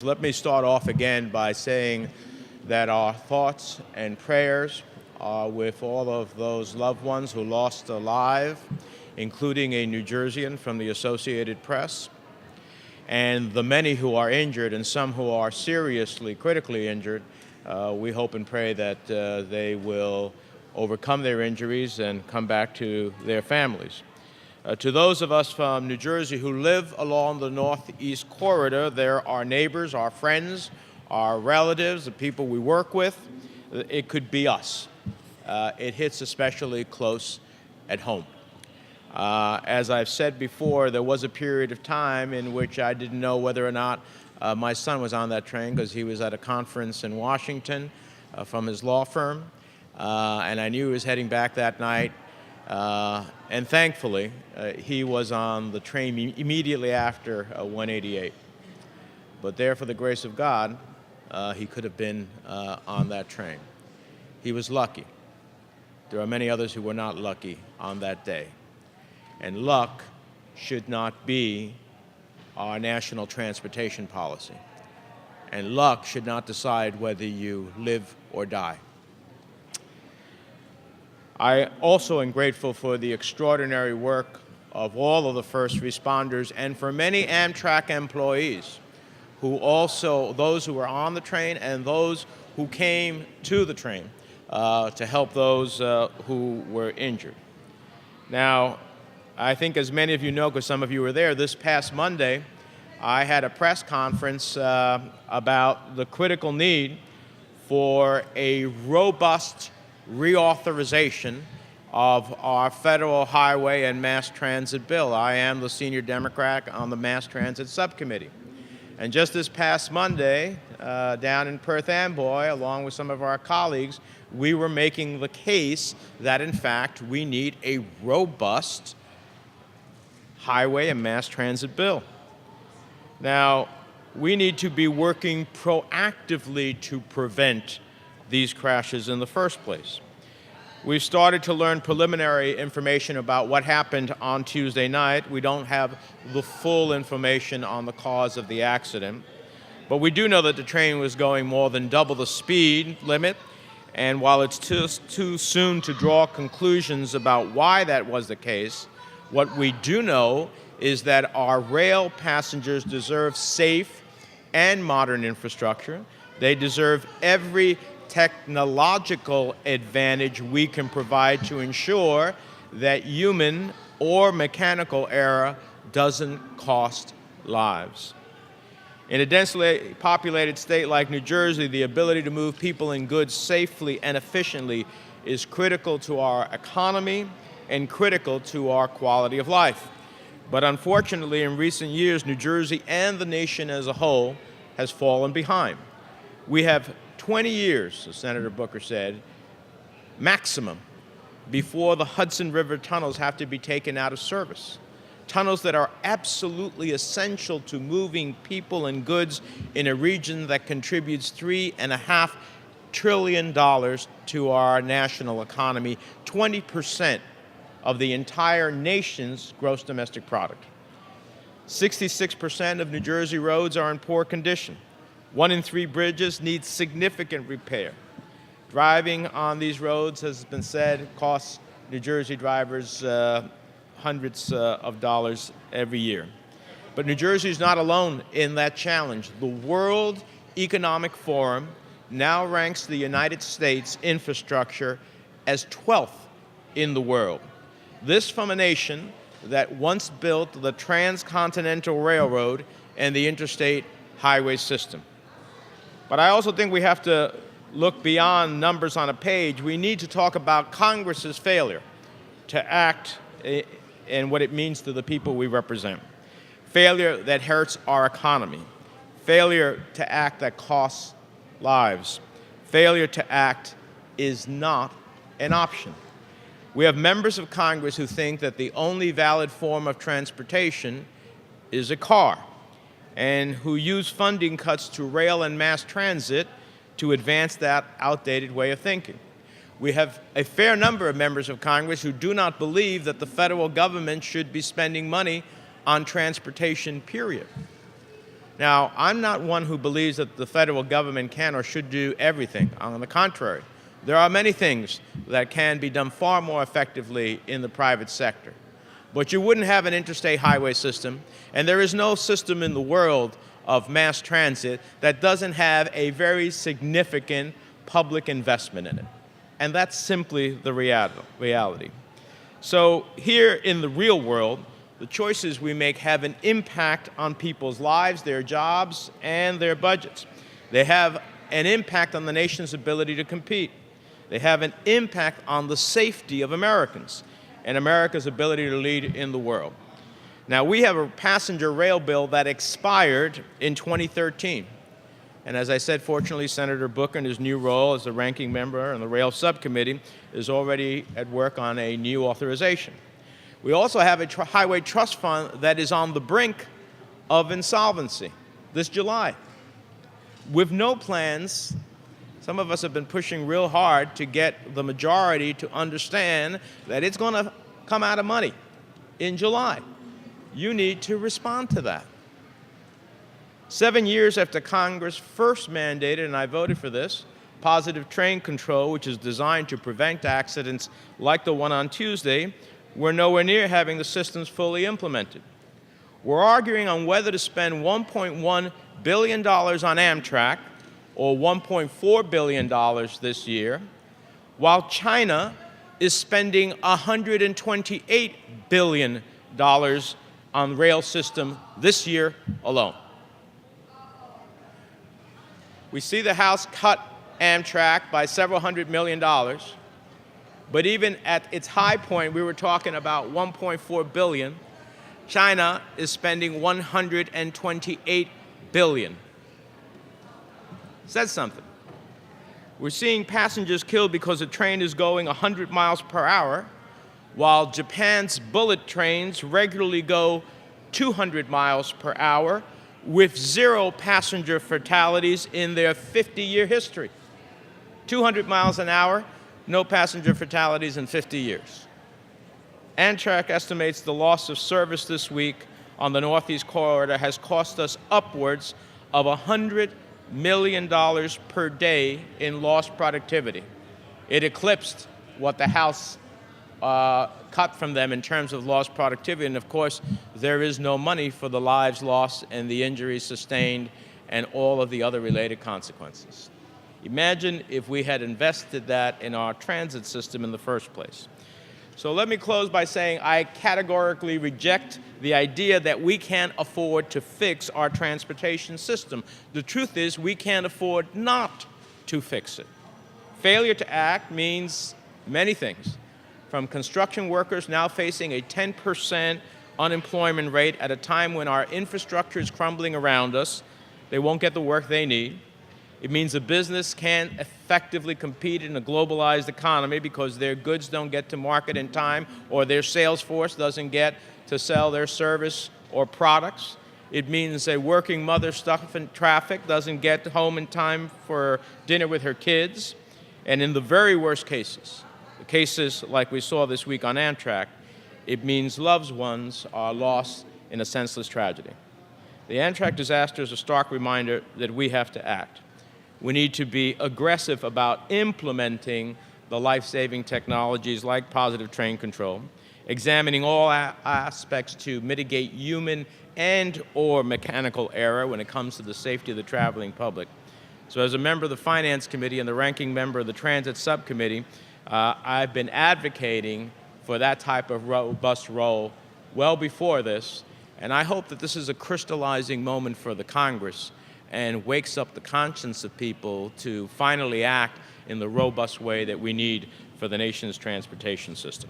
Let me start off again by saying that our thoughts and prayers are with all of those loved ones who lost their lives, including a New Jerseyan from the Associated Press, and the many who are injured and some who are seriously, critically injured. We hope and pray that they will overcome their injuries and come back to their families. To those of us from New Jersey who live along the Northeast Corridor, they're our neighbors, our friends, our relatives, the people we work with. It could be us. It hits especially close at home. As I've said before, there was a period of time in which I didn't know whether or not my son was on that train because he was at a conference in Washington from his law firm, and I knew he was heading back that night. And thankfully, he was on the train immediately after 188. But there, for the grace of God, he could have been on that train. He was lucky. There are many others who were not lucky on that day. And luck should not be our national transportation policy. And luck should not decide whether you live or die. I also am grateful for the extraordinary work of all of the first responders and for many Amtrak employees who also, those who were on the train and those who came to the train to help those who were injured. Now, I think as many of you know, because some of you were there, this past Monday, I had a press conference about the critical need for a robust reauthorization of our federal highway and mass transit bill. I am the senior Democrat on the mass transit subcommittee. And just this past Monday, down in Perth Amboy, along with some of our colleagues, we were making the case that, in fact, we need a robust highway and mass transit bill. Now, we need to be working proactively to prevent these crashes in the first place. We've started to learn preliminary information about what happened on Tuesday night. We don't have the full information on the cause of the accident, but we do know that the train was going more than double the speed limit, and while it's too soon to draw conclusions about why that was the case, what we do know is that our rail passengers deserve safe and modern infrastructure. They deserve every technological advantage we can provide to ensure that human or mechanical error doesn't cost lives. In a densely populated state like New Jersey, the ability to move people and goods safely and efficiently is critical to our economy and critical to our quality of life. But unfortunately, in recent years, New Jersey and the nation as a whole has fallen behind. We have 20 years, as Senator Booker said, maximum, before the Hudson River tunnels have to be taken out of service. Tunnels that are absolutely essential to moving people and goods in a region that contributes $3.5 trillion to our national economy, 20% of the entire nation's gross domestic product. 66% of New Jersey roads are in poor condition. 1 in 3 bridges need significant repair. Driving on these roads, as has been said, costs New Jersey drivers hundreds of dollars every year. But New Jersey is not alone in that challenge. The World Economic Forum now ranks the United States infrastructure as 12th in the world. This from a nation that once built the transcontinental railroad and the interstate highway system. But I also think we have to look beyond numbers on a page. We need to talk about Congress's failure to act and what it means to the people we represent. Failure that hurts our economy. Failure to act that costs lives. Failure to act is not an option. We have members of Congress who think that the only valid form of transportation is a car, and who use funding cuts to rail and mass transit to advance that outdated way of thinking. We have a fair number of members of Congress who do not believe that the federal government should be spending money on transportation, period. Now, I'm not one who believes that the federal government can or should do everything. On the contrary, there are many things that can be done far more effectively in the private sector. But you wouldn't have an interstate highway system, and there is no system in the world of mass transit that doesn't have a very significant public investment in it. And that's simply the reality. So here in the real world, the choices we make have an impact on people's lives, their jobs, and their budgets. They have an impact on the nation's ability to compete. They have an impact on the safety of Americans and America's ability to lead in the world. Now, we have a passenger rail bill that expired in 2013. And as I said, fortunately, Senator Booker, in his new role as the ranking member on the Rail Subcommittee, is already at work on a new authorization. We also have a highway trust fund that is on the brink of insolvency this July. With no plans, some of us have been pushing real hard to get the majority to understand that it's going to come out of money in July. You need to respond to that. 7 years after Congress first mandated, and I voted for this, positive train control, which is designed to prevent accidents like the one on Tuesday, we're nowhere near having the systems fully implemented. We're arguing on whether to spend $1.1 billion on Amtrak or $1.4 billion this year, while China is spending $128 billion on rail system this year alone. We see the House cut Amtrak by several $100 million, but even at its high point, we were talking about $1.4 billion. China is spending $128 billion. Says something. We're seeing passengers killed because the train is going 100 miles per hour, while Japan's bullet trains regularly go 200 miles per hour with 0 passenger fatalities in their 50-year history. 200 miles an hour, no passenger fatalities in 50 years. Amtrak estimates the loss of service this week on the Northeast Corridor has cost us upwards of $100 million per day in lost productivity. It eclipsed what the House cut from them in terms of lost productivity, and of course, there is no money for the lives lost and the injuries sustained and all of the other related consequences. Imagine if we had invested that in our transit system in the first place. So let me close by saying I categorically reject the idea that we can't afford to fix our transportation system. The truth is we can't afford not to fix it. Failure to act means many things, from construction workers now facing a 10% unemployment rate at a time when our infrastructure is crumbling around us. They won't get the work they need. It means a business can't effectively compete in a globalized economy because their goods don't get to market in time or their sales force doesn't get to sell their service or products. It means a working mother stuck in traffic doesn't get home in time for dinner with her kids. And in the very worst cases, the cases like we saw this week on Amtrak, it means loved ones are lost in a senseless tragedy. The Amtrak disaster is a stark reminder that we have to act. We need to be aggressive about implementing the life-saving technologies like positive train control, examining all aspects to mitigate human and or mechanical error when it comes to the safety of the traveling public. So as a member of the Finance Committee and the ranking member of the Transit Subcommittee, I've been advocating for that type of robust role well before this, and I hope that this is a crystallizing moment for the Congress and wakes up the conscience of people to finally act in the robust way that we need for the nation's transportation system.